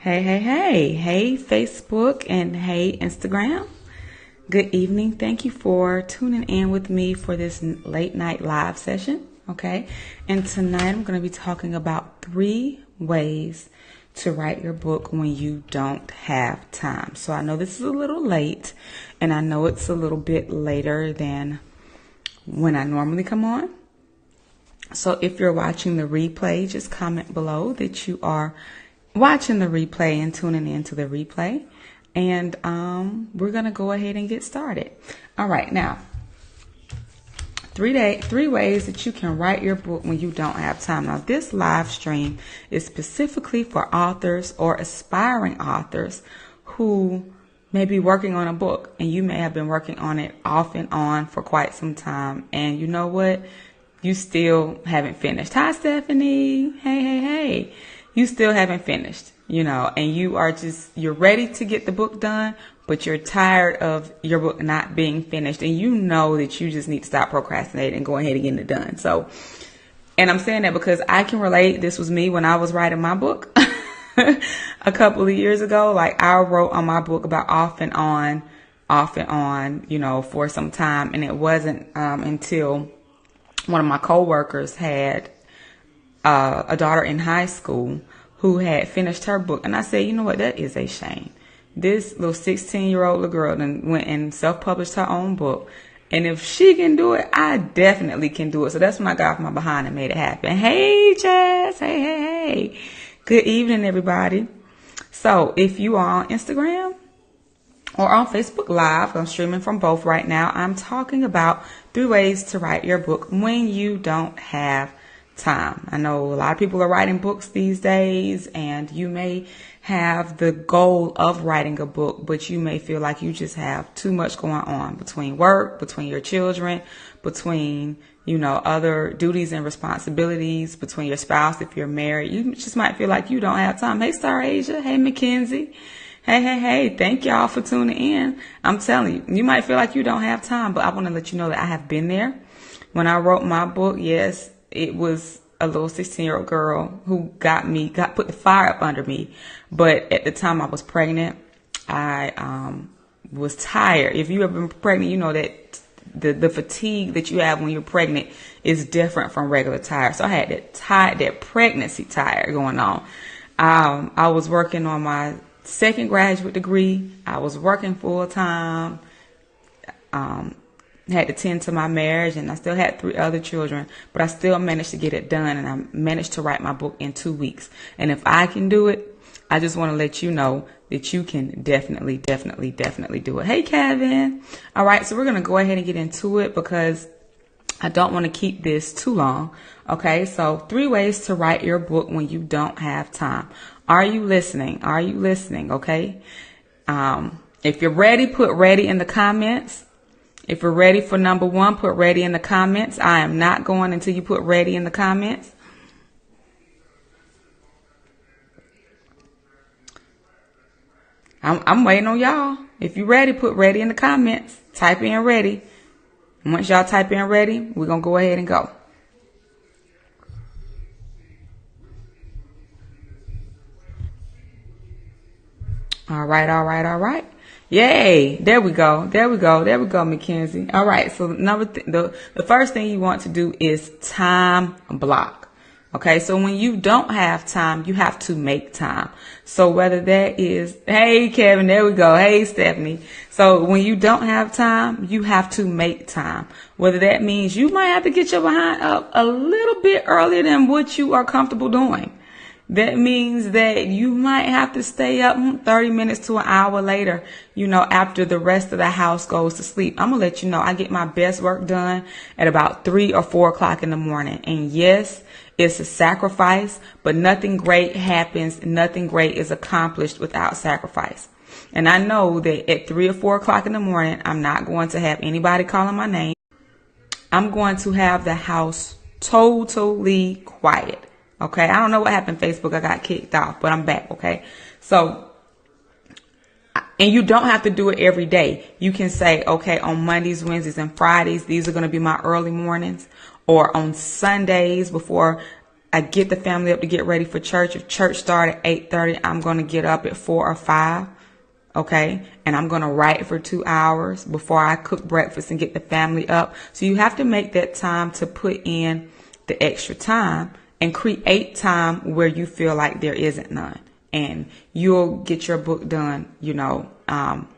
Hey, Facebook and hey, Instagram. Good evening. Thank you for tuning in with me for this late night live session. Okay. And tonight I'm going to be talking about 3 ways to write your book when you don't have time. So I know this is a little late and I know it's a little bit later than when I normally come on. So if you're watching the replay, just comment below that you are watching the replay and tuning into the replay. And we're going to go ahead and get started. All right. Now, 3 ways that you can write your book when you don't have time. Now, this live stream is specifically for authors or aspiring authors who may be working on a book, and you may have been working on it off and on for quite some time. And you know what? You still haven't finished. Hi, Stephanie. Hey. You still haven't finished, and you're ready to get the book done, but you're tired of your book not being finished. And you know that you just need to stop procrastinating and go ahead and get it done. So, and I'm saying that because I can relate. This was me when I was writing my book a couple of years ago. Like, I wrote on my book about off and on, for some time. And it wasn't until one of my coworkers had a daughter in high school who had finished her book. And I said, you know what, that is a shame. This little 16-year-old little girl then went and self-published her own book. And if she can do it, I definitely can do it. So that's when I got off my behind and made it happen. Hey, Jazz. Hey. Good evening, everybody. So if you are on Instagram or on Facebook Live, I'm streaming from both right now. I'm talking about 3 ways to write your book when you don't have time. I know a lot of people are writing books these days, and you may have the goal of writing a book, but you may feel like you just have too much going on between work, between your children, between, other duties and responsibilities, between your spouse if you're married. You just might feel like you don't have time. Hey, Star Asia. Hey, Mackenzie. Hey. Thank y'all for tuning in. I'm telling you, you might feel like you don't have time, but I want to let you know that I have been there. When I wrote my book, yes, it was a little 16-year-old girl who put the fire up under me. But at the time I was pregnant, I was tired. If you have been pregnant, you know that the fatigue that you have when you're pregnant is different from regular tired. So I had that pregnancy tired going on. I was working on my second graduate degree. I was working full time. Had to tend to my marriage, and I still had 3 other children, but I still managed to get it done, and I managed to write my book in 2 weeks. And if I can do it, I just want to let you know that you can definitely do it. Hey, Kevin. All right, so we're going to go ahead and get into it because I don't want to keep this too long. Okay, so 3 ways to write your book when you don't have time. Are you listening? Okay. If you're ready, put ready in the comments. If you're ready for number 1, put ready in the comments. I am not going until you put ready in the comments. I'm waiting on y'all. If you're ready, put ready in the comments. Type in ready. And once y'all type in ready, we're going to go ahead and go. All right. Yay. There we go, Mackenzie. All right. So the first thing you want to do is time block. Okay. So when you don't have time, you have to make time. So whether that is, hey, Kevin, there we go. Hey, Stephanie. So when you don't have time, you have to make time. Whether that means you might have to get your behind up a little bit earlier than what you are comfortable doing. That means that you might have to stay up 30 minutes to an hour later, after the rest of the house goes to sleep. I'm going to let you know I get my best work done at about 3 or 4 o'clock in the morning. And yes, it's a sacrifice, but nothing great happens. Nothing great is accomplished without sacrifice. And I know that at 3 or 4 o'clock in the morning, I'm not going to have anybody calling my name. I'm going to have the house totally quiet. Okay, I don't know what happened Facebook. I got kicked off, but I'm back. Okay, so, and you don't have to do it every day. You can say, okay, on Mondays, Wednesdays, and Fridays, these are going to be my early mornings, or on Sundays before I get the family up to get ready for church. If church started at 8:30, I'm going to get up at 4 or 5. Okay. And I'm going to write for 2 hours before I cook breakfast and get the family up. So you have to make that time to put in the extra time and create time where you feel like there isn't none. And you'll get your book done,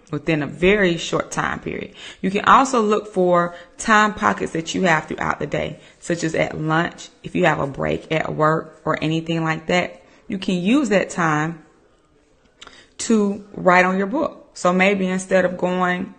within a very short time period. You can also look for time pockets that you have throughout the day, such as at lunch. If you have a break at work or anything like that, you can use that time to write on your book. So maybe instead of going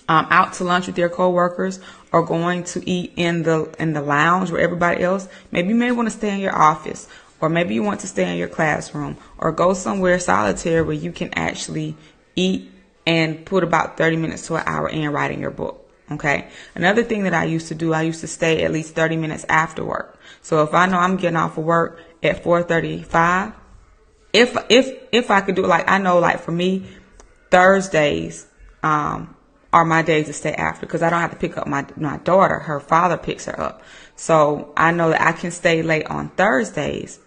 out to lunch with your coworkers or going to eat in the lounge with everybody else, maybe you may want to stay in your office, or maybe you want to stay in your classroom, or go somewhere solitary where you can actually eat and put about 30 minutes to an hour in writing your book. Okay. Another thing that I used to do, I used to stay at least 30 minutes after work. So if I know I'm getting off of work at 4:35, if I could do it, like I know, like for me, Thursdays are my days to stay after, because I don't have to pick up my daughter. Her father picks her up. So I know that I can stay late on Thursdays,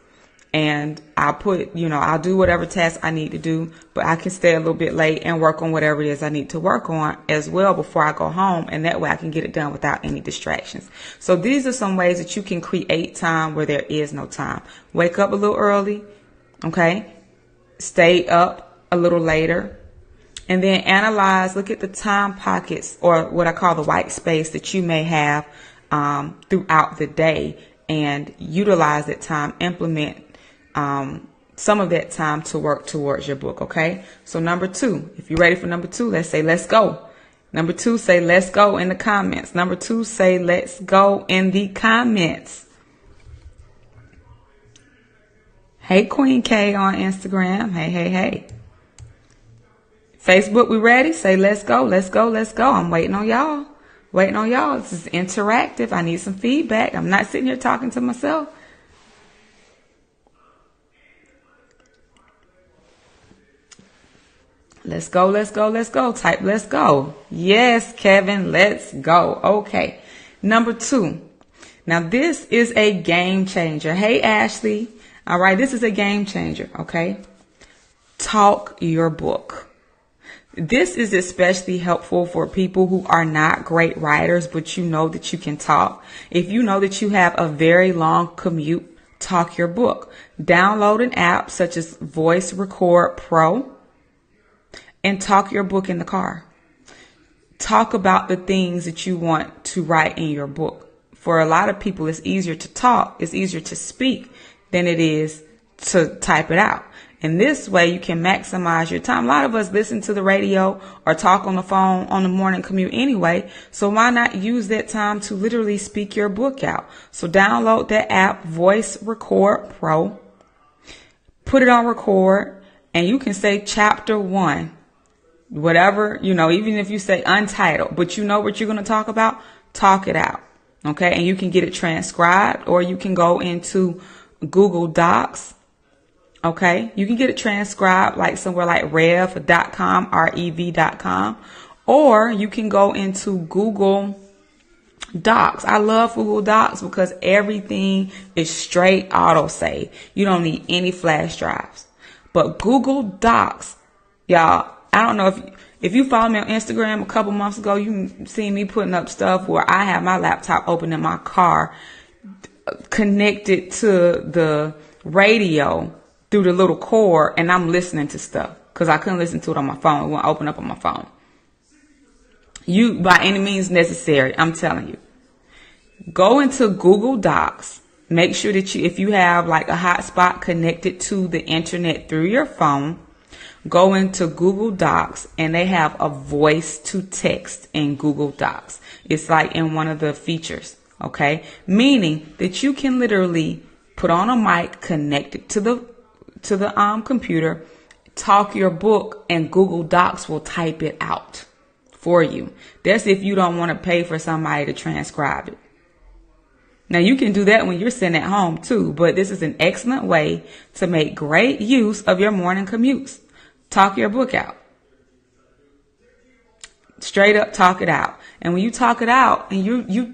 and I'll do whatever tasks I need to do, but I can stay a little bit late and work on whatever it is I need to work on as well before I go home. And that way I can get it done without any distractions. So these are some ways that you can create time where there is no time. Wake up a little early. Okay. Stay up a little later. And then analyze, look at the time pockets, or what I call the white space that you may have throughout the day, and utilize that time, implement some of that time to work towards your book. Okay. So number 2, if you're ready for number 2, let's say, let's go. Number 2, say, let's go in the comments. Number 2, say, let's go in the comments. Hey, Queen K on Instagram. Hey. Facebook, we ready? Say, let's go, let's go, let's go. I'm waiting on y'all. This is interactive. I need some feedback. I'm not sitting here talking to myself. Let's go, let's go, let's go. Type, let's go. Yes, Kevin, let's go. Okay. Number 2. Now, this is a game changer. Hey, Ashley. All right. This is a game changer. Okay. Talk your book. This is especially helpful for people who are not great writers, but you know that you can talk. If you know that you have a very long commute, talk your book. Download an app such as Voice Record Pro and talk your book in the car. Talk about the things that you want to write in your book. For a lot of people, it's easier to talk, it's easier to speak than it is to type it out. And this way you can maximize your time. A lot of us listen to the radio or talk on the phone on the morning commute anyway. So why not use that time to literally speak your book out? So download that app, Voice Record Pro, put it on record, and you can say chapter 1, whatever, even if you say untitled, but you know what you're going to talk about, talk it out. Okay. And you can get it transcribed, or you can go into Google Docs. Okay. You can get it transcribed like somewhere like rev.com, rev.com, or you can go into Google Docs. I love Google Docs because everything is straight auto save. You don't need any flash drives. But Google Docs, y'all, I don't know if you follow me on Instagram a couple months ago, you see me putting up stuff where I have my laptop open in my car, connected to the radio through the little cord, and I'm listening to stuff because I couldn't listen to it on my phone. It won't open up on my phone. You, by any means necessary, I'm telling you, go into Google Docs. Make sure that if you have like a hotspot connected to the internet through your phone, go into Google Docs, and they have a voice to text in Google Docs. It's like in one of the features. Okay. Meaning that you can literally put on a mic connected to the computer, talk your book, and Google Docs will type it out for you. That's if you don't want to pay for somebody to transcribe it. Now, you can do that when you're sitting at home too, but this is an excellent way to make great use of your morning commutes. Talk your book out. Straight up talk it out. And when you talk it out and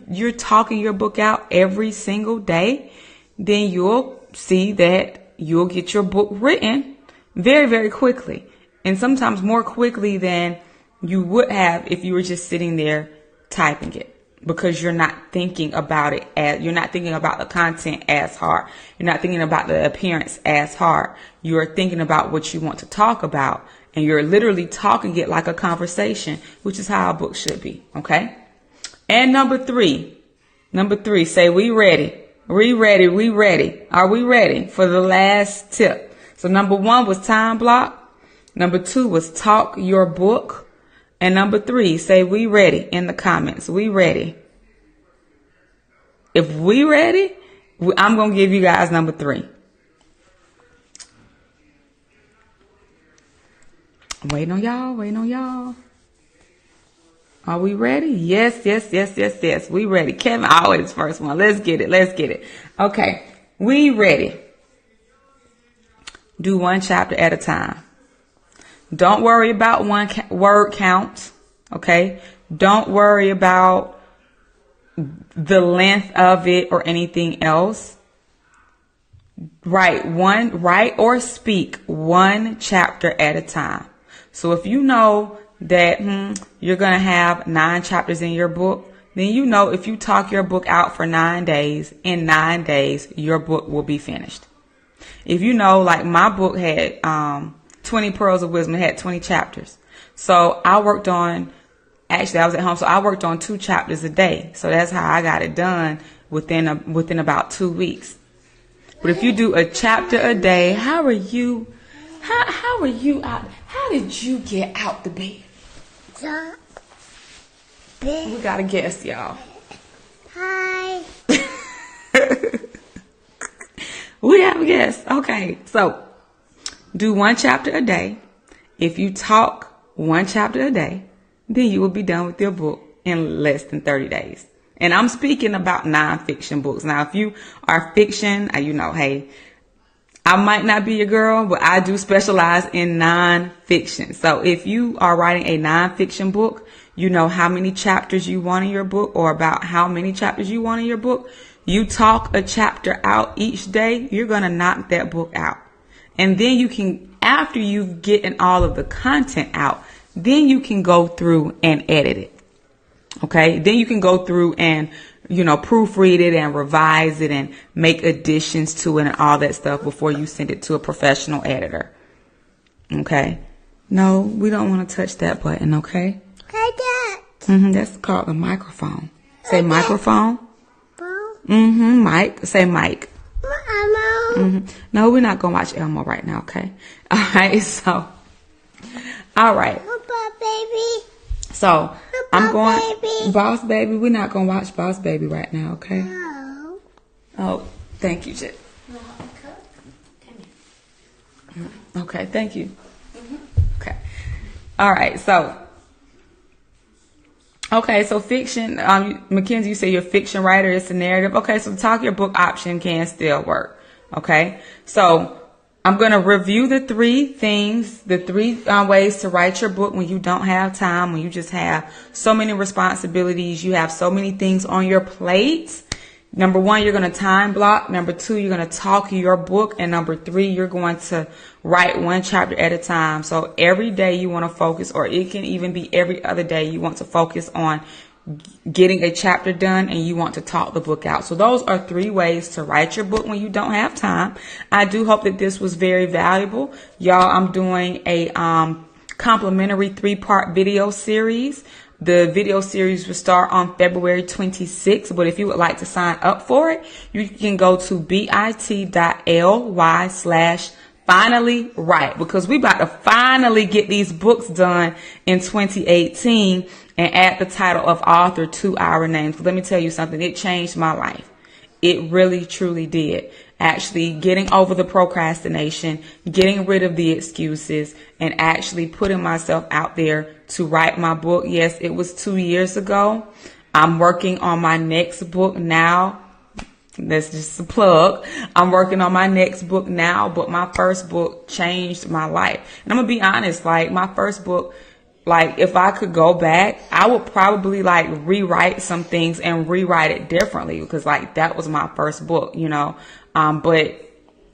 you're talking your book out every single day, then you'll see that you'll get your book written very, very quickly. And sometimes more quickly than you would have if you were just sitting there typing it. Because you're not thinking about it you're not thinking about the content as hard. You're not thinking about the appearance as hard. You're thinking about what you want to talk about. And you're literally talking it like a conversation, which is how a book should be. Okay. And number three, say we ready. We ready. Are we ready for the last tip? So number 1 was time block. Number 2 was talk your book. And number 3, say we ready in the comments. We ready. If we ready, I'm going to give you guys number 3. I'm waiting on y'all. Are we ready? Yes. We ready. Kevin always first one. Let's get it. Okay. We ready. Do one chapter at a time. Don't worry about one word count. Okay. Don't worry about the length of it or anything else. Write or speak one chapter at a time. So if you know that you're going to have 9 chapters in your book, then you know if you talk your book out for 9 days, in 9 days, your book will be finished. If you know, like my book had 20 Pearls of Wisdom, it had 20 chapters. So I worked on, actually I was at home, so I worked on 2 chapters a day. So that's how I got it done within about 2 weeks. But if you do a chapter a day, how are you out? How did you get out the bed? We got a guest, y'all. Hi. We have a guest. Okay, so do 1 chapter a day. If you talk 1 chapter a day, then you will be done with your book in less than 30 days. And I'm speaking about nonfiction books. Now, if you are fiction, hey, I might not be your girl, but I do specialize in nonfiction. So if you are writing a nonfiction book, you know how many chapters you want in your book or about how many chapters you want in your book. You talk a chapter out each day, you're going to knock that book out. And then you can, after you've gotten all of the content out, then you can go through and edit it. Okay. Then you can go through and, proofread it and revise it and make additions to it and all that stuff before you send it to a professional editor. Okay. No, we don't want to touch that button. Okay. That's called the microphone. Say microphone. Mic. Say mic. Elmo. No, we're not going to watch Elmo right now. Okay. All right. So, all right. Papa, baby. So I'm going, Baby. Boss Baby. We're not going to watch Boss Baby right now. Okay. No. Oh, thank you, Jet. Okay. Thank you. Okay. All right. So fiction, Mackenzie, you say you're a fiction writer, it's a narrative. Okay, so the talk your book option can still work. Okay, so I'm going to review the 3 things, the 3 ways to write your book when you don't have time, when you just have so many responsibilities, you have so many things on your plate. Number 1, you're going to time block. Number 2, you're going to talk your book. And number 3, you're going to write 1 chapter at a time. So every day you want to focus, or it can even be every other day, you want to focus on getting a chapter done and you want to talk the book out. So those are 3 ways to write your book when you don't have time. I do hope that this was very valuable. Y'all, I'm doing a complimentary 3-part video series. The video series will start on February 26th, but if you would like to sign up for it, you can go to bit.ly/finally write, because we about to finally get these books done in 2018 and add the title of author to our names. Let me tell you something. It changed my life. It really, truly did. Actually getting over the procrastination, getting rid of the excuses, and actually putting myself out there to write my book. Yes, it was 2 years ago. I'm working on my next book now. That's just a plug. I'm working on my next book now, but my first book changed my life. And I'm going to be honest, my first book, if I could go back, I would probably rewrite some things and rewrite it differently, because that was my first book, but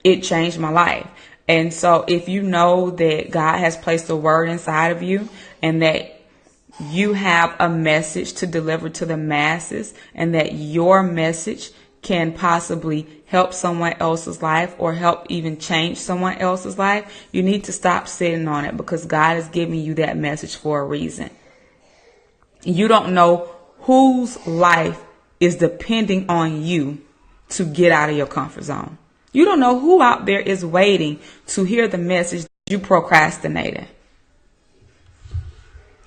it changed my life. And so if you know that God has placed a word inside of you and that you have a message to deliver to the masses and that your message can possibly help someone else's life or help even change someone else's life, you need to stop sitting on it, because God is giving you that message for a reason. You don't know whose life is depending on you to get out of your comfort zone. You don't know who out there is waiting to hear the message you procrastinated.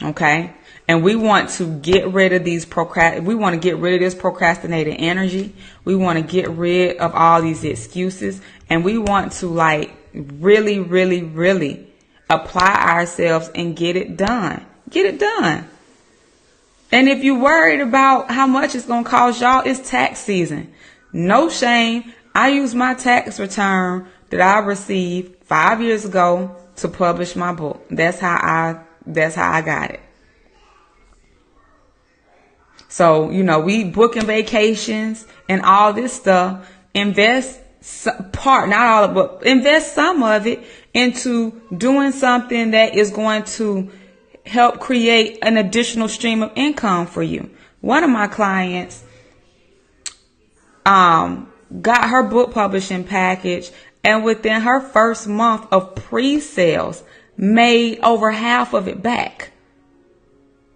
Okay? And we want to get rid of this procrastinated energy. We want to get rid of all these excuses. And we want to really, really, really apply ourselves and get it done. Get it done. And if you're worried about how much it's going to cost y'all, it's tax season. No shame. I use my tax return that I received 5 years ago to publish my book. That's how I got it. So, we booking vacations and all this stuff. Invest invest some of it into doing something that is going to help create an additional stream of income for you. One of my clients got her book publishing package, and within her first month of pre-sales made over half of it back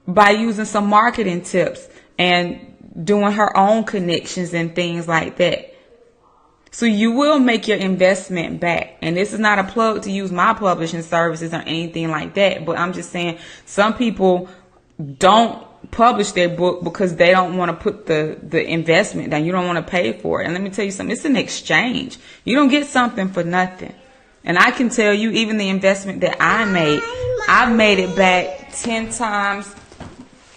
by using some marketing tips and doing her own connections and things like that. So you will make your investment back. And this is not a plug to use my publishing services or anything like that, but I'm just saying some people don't publish their book because they don't want to put the investment down. You don't want to pay for it. And let me tell you something, it's an exchange. You don't get something for nothing. And I can tell you, even the investment that I made, I've made it back 10 times.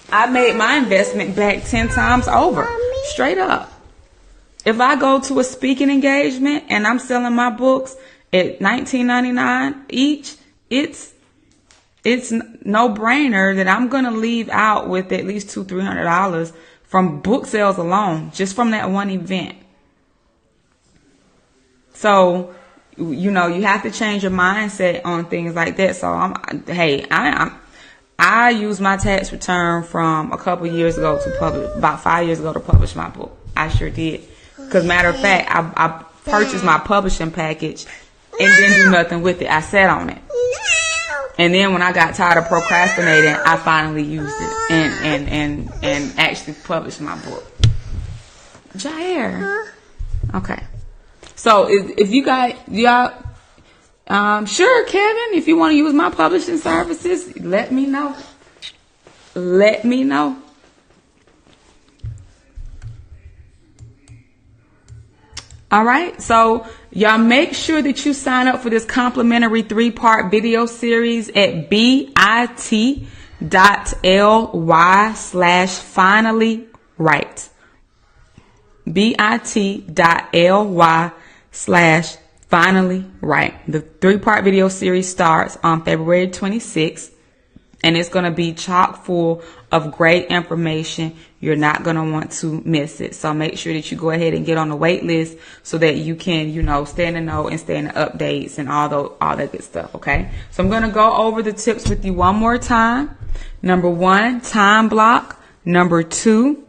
I made my investment back 10 times over, straight up. If I go to a speaking engagement and I'm selling my books at $19.99 each, it's no brainer that I'm going to leave out with at least $200-$300 from book sales alone, just from that one event. So, you have to change your mindset on things like that. So I used my tax return from a couple years ago about 5 years ago to publish my book. I sure did. Because matter of fact, I purchased my publishing package and didn't do nothing with it. I sat on it. And then when I got tired of procrastinating, I finally used it and actually published my book. Jair. Okay. So if you got y'all, sure, Kevin, if you want to use my publishing services, let me know. Let me know. All right. So y'all make sure that you sign up for this complimentary 3-part video series at bit.ly/finally-right. bit.ly/finally-right. The 3-part video series starts on February 26th. And it's going to be chock full of great information. You're not going to want to miss it. So make sure that you go ahead and get on the wait list so that you can, stay in the know and stay in the updates and all that good stuff. Okay. So I'm going to go over the tips with you one more time. Number 1, time block. Number 2,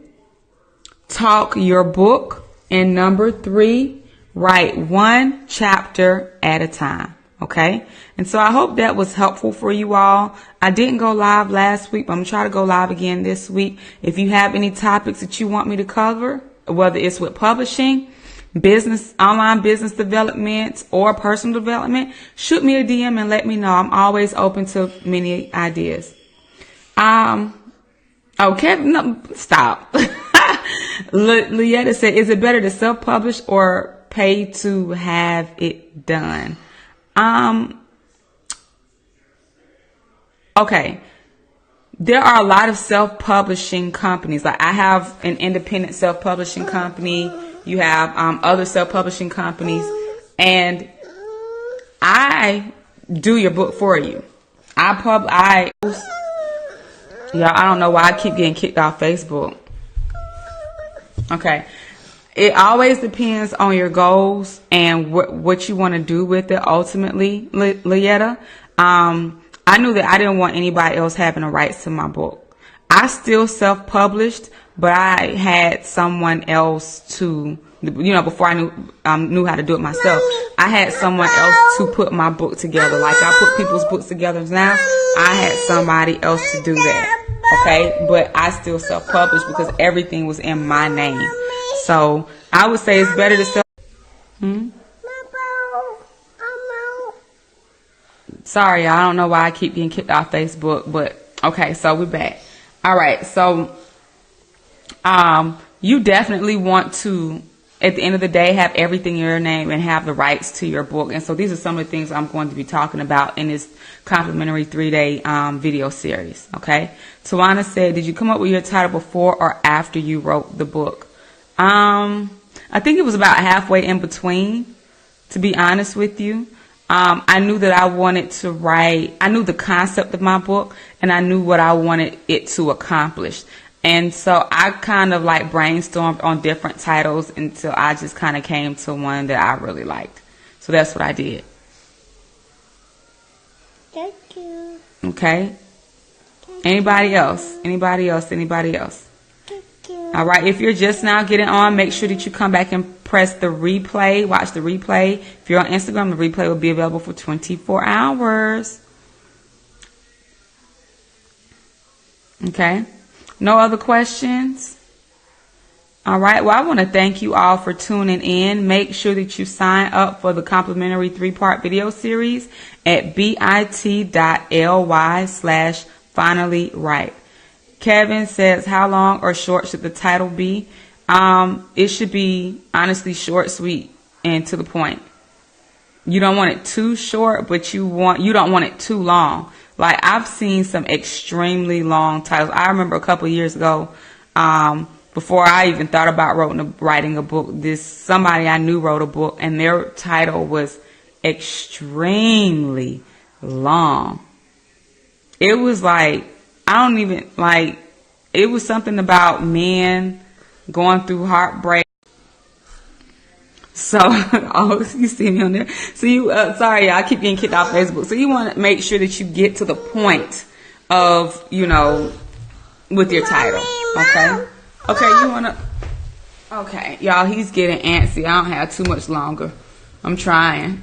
talk your book. And number 3, write 1 chapter at a time. Okay. And so I hope that was helpful for you all. I didn't go live last week, but I'm going to try to go live again this week. If you have any topics that you want me to cover, whether it's with publishing, business, online business development, or personal development, shoot me a DM and let me know. I'm always open to many ideas. Okay. No, stop. Lietta said, is it better to self-publish or pay to have it done? Okay. There are a lot of self-publishing companies. Like I have an independent self-publishing company. You have other self-publishing companies, and I do your book for you. Y'all, I don't know why I keep getting kicked off Facebook. Okay. it always depends on your goals and what you want to do with it ultimately, Lietta. I knew that I didn't want anybody else having the rights to my book. I still self-published, but I had someone else to, before I knew how to do it myself, I had someone else to put my book together. Like I put people's books together now, I had somebody else to do that. Okay, but I still self-published because everything was in my name. So I would say it's better to self. Sorry, I don't know why I keep getting kicked off Facebook, but okay, so we're back. All right, so you definitely want to, at the end of the day, have everything in your name and have the rights to your book. And so these are some of the things I'm going to be talking about in this complimentary 3-day video series. Okay, Tawana said, did you come up with your title before or after you wrote the book? I think it was about halfway in between, to be honest with you. I knew that I wanted to write, I knew the concept of my book, and I knew what I wanted it to accomplish. And so I kind of like brainstormed on different titles until I just kind of came to one that I really liked. So that's what I did. Thank you. Okay. Anybody else? Anybody else? Anybody else? Thank you. All right. If you're just now getting on, make sure that you come back and press the replay. Watch the replay. If you're on Instagram, the replay will be available for 24 hours. Okay. No other questions? All right. Well, I want to thank you all for tuning in. Make sure that you sign up for the complimentary 3-part video series at bit.ly/finallywrite. Kevin says, how long or short should the title be? It should be honestly short, sweet, and to the point. You don't want it too short, but you don't want it too long. Like I've seen some extremely long titles. I remember a couple of years ago, before I even thought about writing a book, somebody I knew wrote a book, and their title was extremely long. It was like, it was something about men going through heartbreak. So, oh, you see me on there. So sorry, y'all, I keep getting kicked off Facebook. So you want to make sure that you get to the point of, with your title. Okay? Okay, you want to, okay, y'all, he's getting antsy. I don't have too much longer. I'm trying.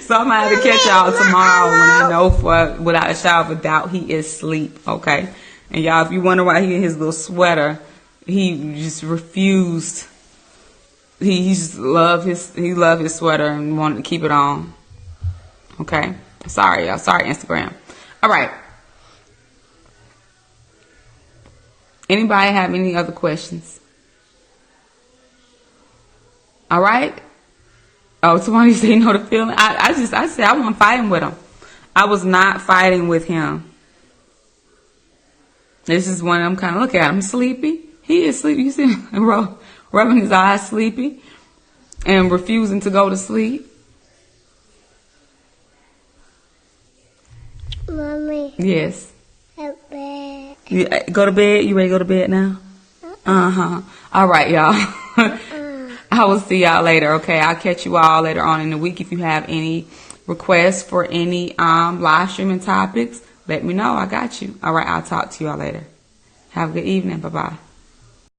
So I'm going to have to catch y'all tomorrow when I know without a shadow of a doubt he is asleep. Okay? And y'all, if you wonder why he in his little sweater, he just refused. He just loved his sweater and wanted to keep it on. Okay? Sorry, y'all. Sorry, Instagram. All right. Anybody have any other questions? All right? Oh, somebody say no to feeling. I said I wasn't fighting with him. I was not fighting with him. This is one I'm kind of looking at him. Sleepy. He is sleepy. You see him rubbing his eyes, sleepy, and refusing to go to sleep. Mommy. Yes. Go to bed. Go to bed? You ready to go to bed now? Uh-huh. All right, y'all. I will see y'all later, okay? I'll catch you all later on in the week. If you have any requests for any live streaming topics, let me know. I got you. All right, I'll talk to you all later. Have a good evening. Bye-bye.